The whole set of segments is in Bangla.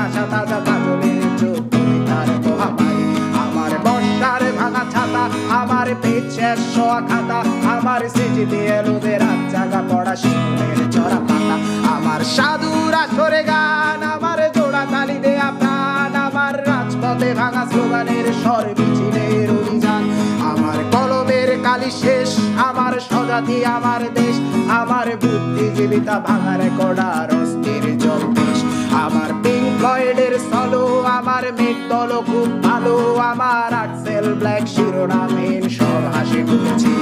ভাঙা ছাতা যা কাজলের চোখ কবিতার মহামারী। আমার বর্ষার ভাঙা ছাতা, আমার পেট শেষ শোয়া খাতা, আমার সিজিপিএল ওদের রাত জাগা পড়া শিশুদের চড়া পাতা। আমার সাধুরা সরে গান, আমার জোড়া তালি দেয়া প্রাণ, আমার রাজপথে ভাঙা স্লোগানের স্বর মিছিলের অভিযান। আমার কলমের কালি শেষ, আমার স্বজাতি আমার দেশ, আমার বুদ্ধিজীবিতা ভাঙার কড়ার অস্থির জলদেশ। আমার পিঙ্ক ফ্লয়েডের সলো, আমার মেট দল খুব ভালো, আমার আর্টসেল ব্ল্যাক শিরোনামহীন সব হাসি খুঁজছিল।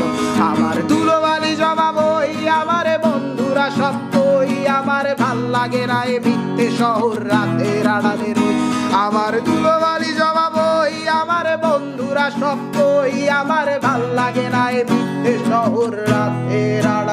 আমার ধুলোবালি জমা বই, আমার বন্ধুরা সব কই, আমার ভাল লাগে না এ মিথ্যে শহর রাতের আড়ালে রই। আমার ধুলোবালি জমা বই, আমার বন্ধুরা সব কই, আমার ভাল লাগে না এ মিথ্যে শহর রাতের আড়ালে।